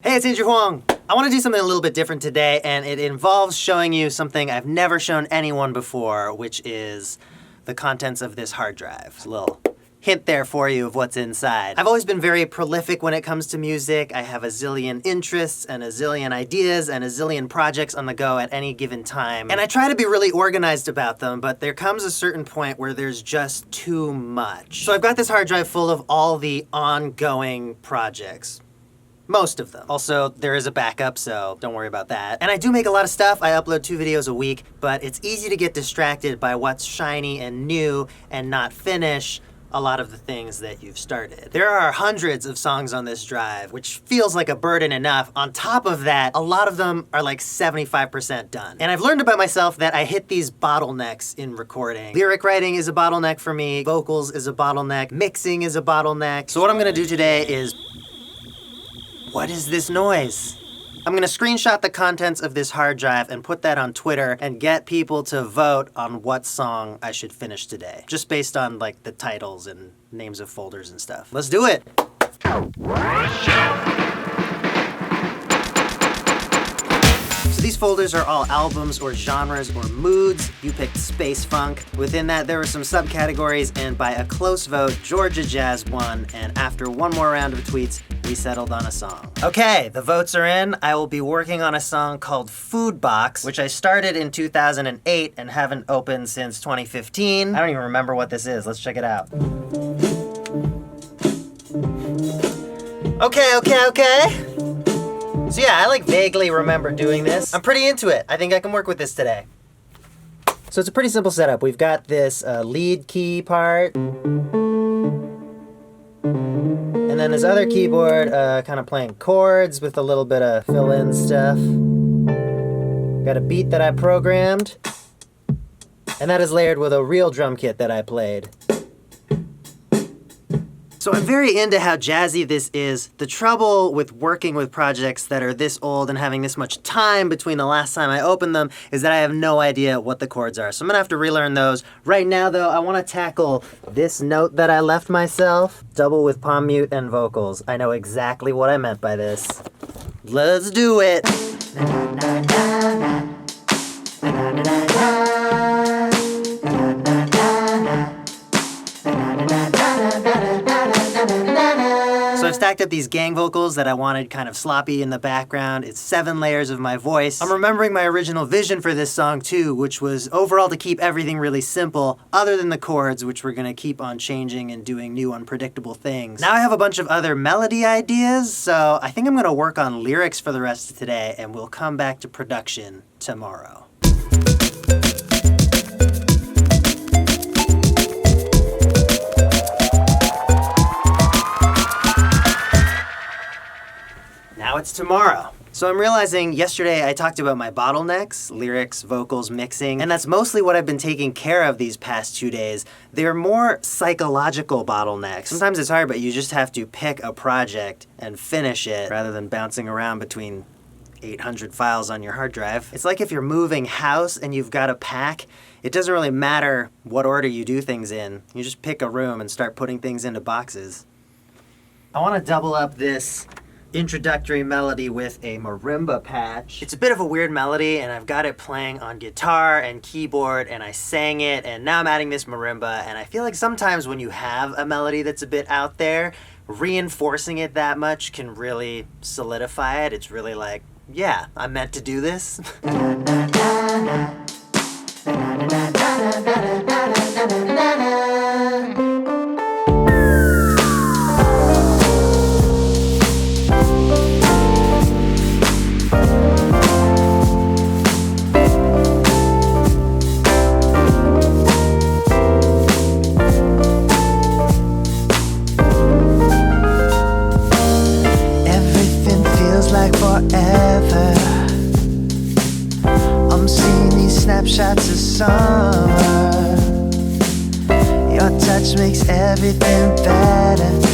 Hey, it's Andrew Huang. I want to do something a little bit different today, and it involves showing you something I've never shown anyone before, which is the contents of this hard drive. Just a little hint there for you of what's inside. I've always been very prolific when it comes to music. I have a zillion interests and a zillion ideas and a zillion projects on the go at any given time. And I try to be really organized about them, but there comes a certain point where there's just too much. So I've got this hard drive full of all the ongoing projects. Most of them. Also, there is a backup, so don't worry about that. And I do make a lot of stuff. I upload 2 videos a week, but it's easy to get distracted by what's shiny and new and not finish a lot of the things that you've started. There are hundreds of songs on this drive, which feels like a burden enough. On top of that, a lot of them are like 75% done. And I've learned about myself that I hit these bottlenecks in recording. Lyric writing is a bottleneck for me. Vocals is a bottleneck. Mixing is a bottleneck. So what I'm gonna do today is, what is this noise? I'm gonna screenshot the contents of this hard drive and put that on Twitter and get people to vote on what song I should finish today. Just based on like the titles and names of folders and stuff. Let's do it. So these folders are all albums or genres or moods. You picked space funk. Within that, there were some subcategories, and by a close vote, Georgia Jazz won, and after one more round of tweets, we settled on a song. Okay, the votes are in. I will be working on a song called Food Box, which I started in 2008 and haven't opened since 2015. I don't even remember what this is. Let's check it out. Okay. So yeah, I like vaguely remember doing this. I'm pretty into it. I think I can work with this today. So it's a pretty simple setup. We've got this lead key part. And then this other keyboard kind of playing chords with a little bit of fill-in stuff. Got a beat that I programmed. And that is layered with a real drum kit that I played. So I'm very into how jazzy this is. The trouble with working with projects that are this old and having this much time between the last time I opened them is that I have no idea what the chords are. So I'm gonna have to relearn those. Right now though, I wanna tackle this note that I left myself, double with palm mute and vocals. I know exactly what I meant by this. Let's do it. So I've stacked up these gang vocals that I wanted kind of sloppy in the background. It's 7 layers of my voice. I'm remembering my original vision for this song too, which was overall to keep everything really simple, other than the chords, which we're gonna keep on changing and doing new unpredictable things. Now I have a bunch of other melody ideas, so I think I'm gonna work on lyrics for the rest of today, and we'll come back to production tomorrow. Now it's tomorrow. So I'm realizing yesterday I talked about my bottlenecks, lyrics, vocals, mixing, and that's mostly what I've been taking care of these past 2 days. They're more psychological bottlenecks. Sometimes it's hard, but you just have to pick a project and finish it rather than bouncing around between 800 files on your hard drive. It's like if you're moving house and you've got to pack, it doesn't really matter what order you do things in. You just pick a room and start putting things into boxes. I want to double up this introductory melody with a marimba patch. It's a bit of a weird melody, and I've got it playing on guitar and keyboard, and I sang it, and now I'm adding this marimba, and I feel like sometimes when you have a melody that's a bit out there, reinforcing it that much can really solidify it. It's really like, yeah, I'm meant to do this. Forever, I'm seeing these snapshots of summer. Your touch makes everything better.